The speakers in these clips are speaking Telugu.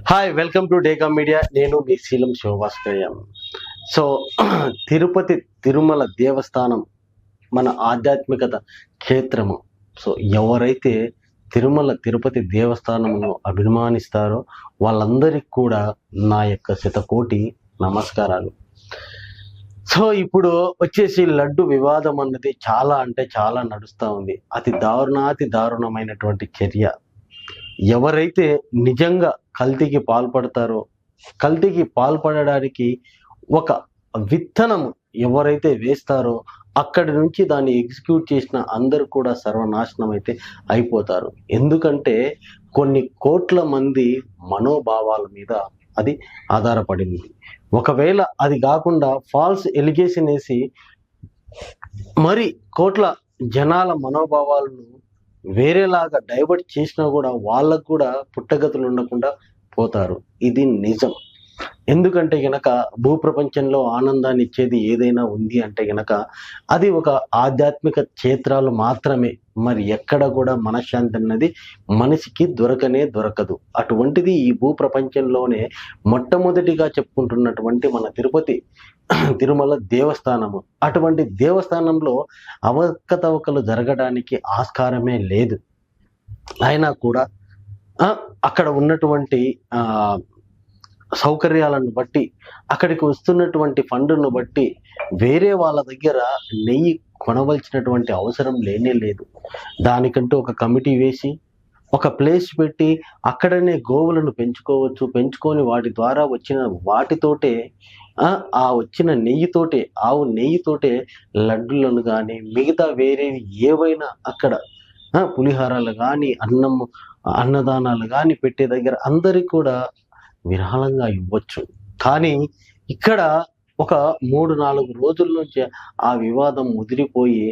Hi, welcome to డేకా media. నేను మీ శీలం శివభాస్కరయ్య. సో తిరుపతి తిరుమల దేవస్థానం మన ఆధ్యాత్మికత క్షేత్రము. సో ఎవరైతే తిరుమల తిరుపతి దేవస్థానమును అభిమానిస్తారో వాళ్ళందరికీ కూడా నా యొక్క శతకోటి నమస్కారాలు. సో ఇప్పుడు వచ్చేసి లడ్డు వివాదం అన్నది చాలా అంటే చాలా నడుస్తూ ఉంది. అతి దారుణమైనటువంటి చర్య. ఎవరైతే నిజంగా కల్తీకి పాల్పడతారో, కల్తీకి పాల్పడడానికి ఒక విత్తనం ఎవరైతే వేస్తారో అక్కడి నుంచి దాన్ని ఎగ్జిక్యూట్ చేసిన అందరూ కూడా సర్వనాశనం అయితే అయిపోతారు. ఎందుకంటే కొన్ని కోట్ల మంది మనోభావాల మీద అది ఆధారపడింది. ఒకవేళ అది కాకుండా ఫాల్స్ ఎలిగేషన్ వేసి మరి కోట్ల జనాల మనోభావాలను వేరేలాగా డైవర్ట్ చేసినా కూడా వాళ్ళకు కూడా పుట్టగతులు ఉండకుండా పోతారు. ఇది నిజం. ఎందుకంటే గనక భూప్రపంచంలో ఆనందాన్ని ఇచ్చేది ఏదైనా ఉంది అంటే గనక అది ఒక ఆధ్యాత్మిక క్షేత్రాలు మాత్రమే. మరి ఎక్కడ కూడా మనశ్శాంతి అన్నది మనిషికి దొరకదు. అటువంటిది ఈ భూప్రపంచంలోనే మొట్టమొదటిగా చెప్పుకుంటున్నటువంటి మన తిరుపతి తిరుమల దేవస్థానము. అటువంటి దేవస్థానంలో అవకతవకలు జరగడానికి ఆస్కారమే లేదు. అయినా కూడా అక్కడ ఉన్నటువంటి సౌకర్యాలను బట్టి, అక్కడికి వస్తున్నటువంటి ఫండ్ను బట్టి వేరే వాళ్ళ దగ్గర నెయ్యి కొనవలసినటువంటి అవసరం లేనే లేదు. దానికంటూ ఒక కమిటీ వేసి ఒక ప్లేస్ పెట్టి అక్కడనే గోవులను పెంచుకొని వాటి ద్వారా వచ్చిన వాటితోటే ఆ వచ్చిన నెయ్యితోటే, ఆవు నెయ్యితోటే లడ్డులను కానీ మిగతా వేరేవి ఏవైనా అక్కడ పులిహారాలు కానీ అన్నదానాలు కానీ పెట్టే దగ్గర అందరికి కూడా విరాళంగా ఇవ్వచ్చు. కానీ ఇక్కడ ఒక 3-4 రోజుల నుంచి ఆ వివాదం ముదిరిపోయి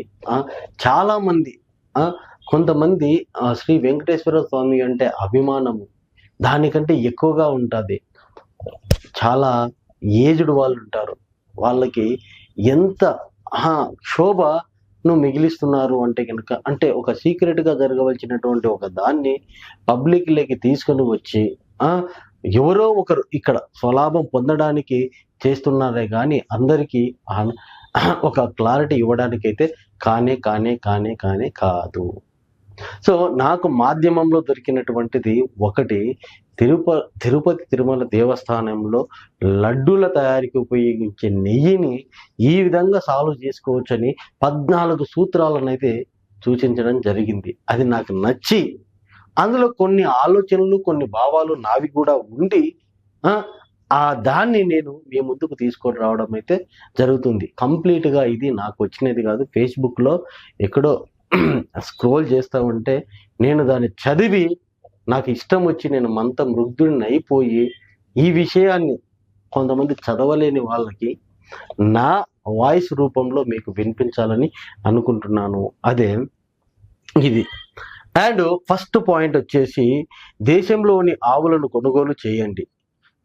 చాలా మంది కొంతమంది శ్రీ వెంకటేశ్వర స్వామి అంటే అభిమానము దానికంటే ఎక్కువగా ఉంటుంది. చాలా ఏజ్డ్ వాళ్ళు ఉంటారు. వాళ్ళకి ఎంత శోభను మిగిలిస్తున్నారు అంటే కనుక, అంటే ఒక సీక్రెట్గా జరగవలసినటువంటి ఒక దాన్ని పబ్లిక్లోకి తీసుకొని వచ్చి ఎవరో ఒకరు ఇక్కడ స్వలాభం పొందడానికి చేస్తున్నారే కానీ అందరికీ ఒక క్లారిటీ ఇవ్వడానికైతే కానే కాదు. సో నాకు మాధ్యమంలో దొరికినటువంటిది ఒకటి, తిరుపతి తిరుమల దేవస్థానంలో లడ్డూల తయారీకి ఉపయోగించే నెయ్యిని ఈ విధంగా సాల్వ్ చేసుకోవచ్చని 14 సూత్రాలను అయితే సూచించడం జరిగింది. అది నాకు నచ్చి అందులో కొన్ని ఆలోచనలు, కొన్ని భావాలు నావి కూడా ఉండి దాన్ని నేను మీ ముందుకు తీసుకొని రావడం అయితే జరుగుతుంది. కంప్లీట్గా ఇది నాకు వచ్చినది కాదు. ఫేస్బుక్లో ఎక్కడో స్క్రోల్ చేస్తూ ఉంటే నేను దాన్ని చదివి నాకు ఇష్టం వచ్చి నేను మంత్రముగ్ధుడిని అయిపోయి ఈ విషయాన్ని కొంతమంది చదవలేని వాళ్ళకి నా వాయిస్ రూపంలో మీకు వినిపించాలని అనుకుంటున్నాను. అదే ఇది. అండ్ ఫస్ట్ పాయింట్ వచ్చేసి, దేశంలోని ఆవులను కొనుగోలు చేయండి,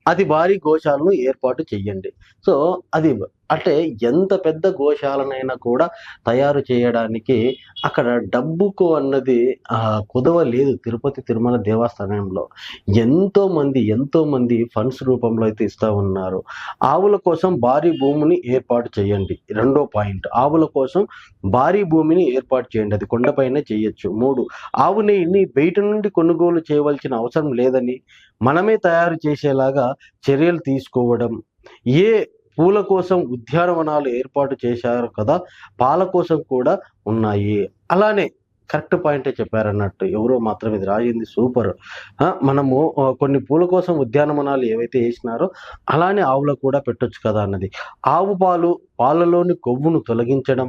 అతి భారీ గోశాలను ఏర్పాటు చేయండి. సో అది అంటే ఎంత పెద్ద గోశాలనైనా కూడా తయారు చేయడానికి అక్కడ డబ్బుకు అన్నది కుదవలేదు. తిరుపతి తిరుమల దేవస్థానంలో ఎంతో మంది ఫండ్స్ రూపంలో అయితే ఇస్తూ ఉన్నారు. ఆవుల కోసం భారీ భూమిని ఏర్పాటు చేయండి. రెండో పాయింట్, ఆవుల కోసం భారీ భూమిని ఏర్పాటు చేయండి, అది కొండపైనే చేయొచ్చు. 3, ఆవు నెయ్యిని బయట నుండి కొనుగోలు చేయవలసిన అవసరం లేదని మనమే తయారు చేసేలాగా చర్యలు తీసుకోవడం. పూల కోసం ఉద్యానవనాలు ఏర్పాటు చేశారు కదా, పాల కోసం కూడా ఉన్నాయి. అలానే కరెక్ట్ పాయింటే చెప్పారన్నట్టు, ఎవరో మాత్రం ఇది రాయింది సూపర్. మనము కొన్ని పూల కోసం ఉద్యానవనాలు ఏవైతే వేసినారో అలానే ఆవులకు కూడా పెట్టొచ్చు కదా అన్నది. ఆవు పాలలోని కొవ్వును తొలగించడం,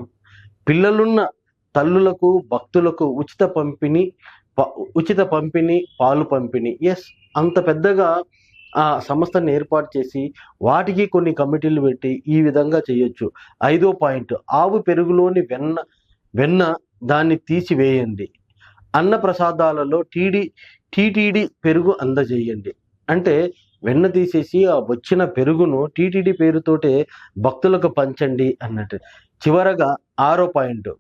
పిల్లలున్న తల్లులకు భక్తులకు ఉచిత పంపిణీ పాలు పంపిణీ. ఎస్, అంత పెద్దగా సంస్థను ఏర్పాటు చేసి వాటికి కొన్ని కమిటీలు పెట్టి ఈ విధంగా చేయొచ్చు. 5వ పాయింట్, ఆవు పెరుగులోని వెన్న దాన్ని తీసివేయండి, అన్న ప్రసాదాలలో టీటీడీ పెరుగు అందజేయండి. అంటే వెన్న తీసేసి ఆ వచ్చిన పెరుగును టీటీడీ పేరుతోటే భక్తులకు పంచండి అన్నట్టు. చివరగా 6వ పాయింట్,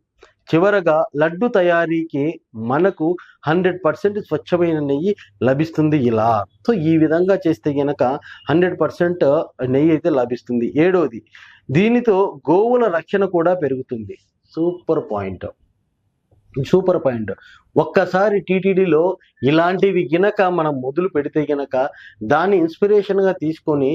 చివరగా లడ్డు తయారీకి మనకు 100% స్వచ్ఛమైన నెయ్యి లభిస్తుంది ఇలా. సో ఈ విధంగా చేస్తే గనక 100% నెయ్యి అయితే లభిస్తుంది. ఏడోది, దీనితో గోవుల రక్షణ కూడా పెరుగుతుంది. Super point. ఒక్కసారి టీటీడీలో ఇలాంటివి గినక మనం మొదలు పెడితే గనక దాన్ని ఇన్స్పిరేషన్గా తీసుకొని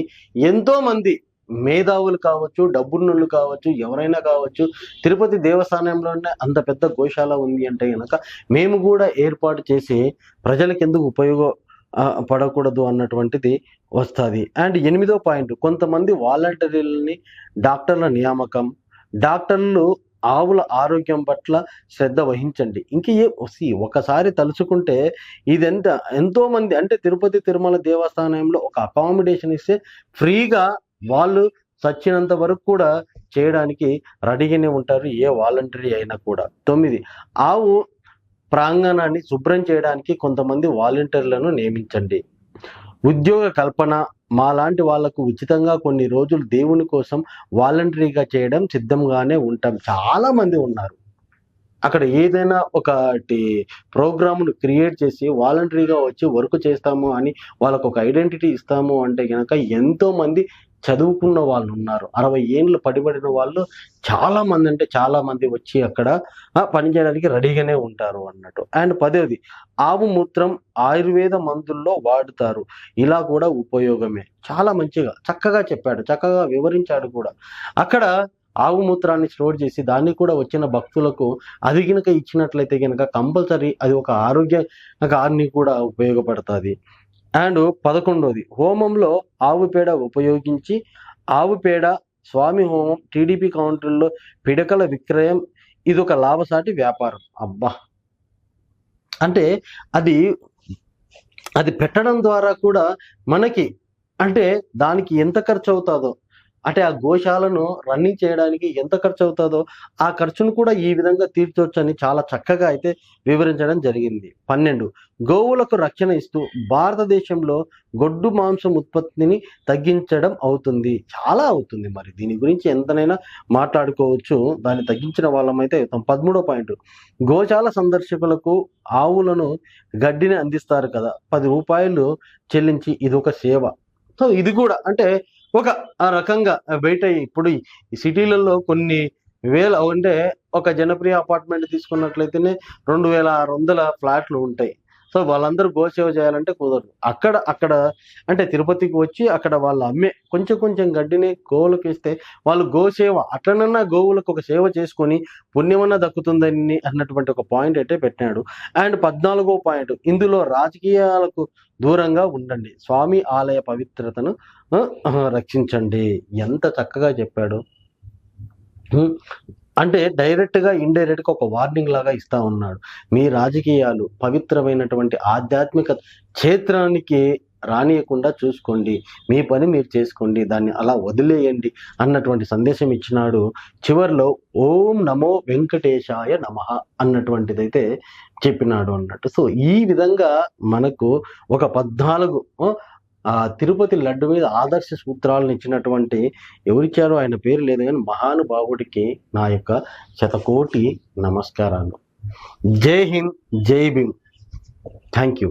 ఎంతో మంది మేధావులు కావచ్చు, డబ్బున్నోళ్ళు కావచ్చు, ఎవరైనా కావచ్చు, తిరుపతి దేవస్థానంలోనే అంత పెద్ద గోశాల ఉంది అంటే గనక మేము కూడా ఏర్పాటు చేసి ప్రజలకు ఎందుకు పడకూడదు అన్నటువంటిది వస్తుంది. అండ్ 8వ పాయింట్, కొంతమంది వాలంటీర్లని డాక్టర్ల నియామకం. డాక్టర్లు ఆవుల ఆరోగ్యం పట్ల శ్రద్ధ వహించండి. ఒకసారి తలుచుకుంటే ఎంతో మంది అంటే తిరుపతి తిరుమల దేవస్థానంలో ఒక అకామిడేషన్ ఇస్తే ఫ్రీగా వాళ్ళు చచ్చినంత వరకు కూడా చేయడానికి రెడీగానే ఉంటారు, ఏ వాలంటరీ అయినా కూడా. 9, ఆవు ప్రాంగణాన్ని శుభ్రం చేయడానికి కొంతమంది వాలంటీర్లను నియమించండి. ఉద్యోగ కల్పన, మాలాంటి వాళ్లకు ఉచితంగా కొన్ని రోజులు దేవుని కోసం వాలంటరీగా చేయడం సిద్ధంగానే ఉంటాం. చాలా మంది ఉన్నారు అక్కడ. ఏదైనా ఒకటి ప్రోగ్రామ్ను క్రియేట్ చేసి వాలంటరీగా వచ్చి వర్క్ చేస్తాము అని వాళ్ళకు ఒక ఐడెంటిటీ ఇస్తాము అంటే కనుక ఎంతో మంది చదువుకున్న వాళ్ళు ఉన్నారు. 60 ఏళ్ళు పడిబడిన వాళ్ళు చాలా మంది వచ్చి అక్కడ పనిచేయడానికి రెడీగానే ఉంటారు అన్నట్టు. అండ్ 10వది, ఆవు మూత్రం ఆయుర్వేద మందుల్లో వాడుతారు, ఇలా కూడా ఉపయోగమే. చాలా చక్కగా చెప్పాడు, చక్కగా వివరించాడు కూడా. అక్కడ ఆవు మూత్రాన్ని స్టోర్ చేసి దాన్ని కూడా వచ్చిన భక్తులకు అది కనుక ఇచ్చినట్లయితే కనుక కంపల్సరీ అది ఒక ఆరోగ్యాన్ని కూడా ఉపయోగపడుతుంది. అండ్ 11వది, హోమంలో ఆవు పేడ ఉపయోగించి ఆవు పేడ స్వామి హోమం, టీడీపీ కౌంటర్లో పిడకల విక్రయం, ఇది ఒక లాభసాటి వ్యాపారం. అబ్బా, అంటే అది పెట్టడం ద్వారా కూడా మనకి అంటే దానికి ఎంత ఖర్చు అవుతుందో, అంటే ఆ గోశాలను రన్నింగ్ చేయడానికి ఎంత ఖర్చు అవుతుందో ఆ ఖర్చును కూడా ఈ విధంగా తీర్చొచ్చని చాలా చక్కగా అయితే వివరించడం జరిగింది. 12, గోవులకు రక్షణ ఇస్తూ భారతదేశంలో గొడ్డు మాంసం ఉత్పత్తిని తగ్గించడం అవుతుంది. చాలా అవుతుంది, మరి దీని గురించి ఎంతనైనా మాట్లాడుకోవచ్చు, దాన్ని తగ్గించిన వాళ్ళమైతే అవుతాం. 13వ పాయింట్, గోశాల సందర్శకులకు ఆవులను గడ్డిని అందిస్తారు కదా, 10 రూపాయలు చెల్లించి ఇది ఒక సేవ. సో ఇది కూడా అంటే ఒక రకంగా బయట ఇప్పుడు ఈ సిటీలలో కొన్ని వేల అంటే ఒక జనప్రియ అపార్ట్మెంట్ తీసుకున్నట్లయితేనే 2600 ఫ్లాట్లు ఉంటాయి. సో వాళ్ళందరూ గోసేవ చేయాలంటే కుదరదు. అక్కడ అంటే తిరుపతికి వచ్చి అక్కడ వాళ్ళు అమ్మే కొంచెం గడ్డిని గోవులకు ఇస్తే వాళ్ళు గోసేవ అట్లనన్నా గోవులకు ఒక సేవ చేసుకొని పుణ్యమన్నా దక్కుతుందని అన్నటువంటి ఒక పాయింట్ అయితే పెట్టాడు. అండ్ 14వ పాయింట్, ఇందులో రాజకీయాలకు దూరంగా ఉండండి, స్వామి ఆలయ పవిత్రతను రక్షించండి. ఎంత చక్కగా చెప్పాడు. అంటే డైరెక్ట్గా ఇండైరెక్ట్గా ఒక వార్నింగ్ లాగా ఇస్తా ఉన్నాడు. మీ రాజకీయాలు పవిత్రమైనటువంటి ఆధ్యాత్మిక క్షేత్రానికి రానియకుండా చూసుకోండి, మీ పని మీరు చేసుకోండి, దాన్ని అలా వదిలేయండి అన్నటువంటి సందేశం ఇచ్చినాడు. చివరిలో ఓం నమో వెంకటేశాయ నమః అన్నటువంటిదైతే చెప్పినాడు అన్నట్టు. సో ఈ విధంగా మనకు ఒక 14 తిరుపతి లడ్డు మీద ఆదర్శ సూత్రాలను ఇచ్చినటువంటి ఎవరిచ్చారో ఆయన పేరు లేదు కానీ మహానుభావుడికి నా యొక్క 100 కోటి నమస్కారాలు. జై హింద్, జై భీమ్. Thank you.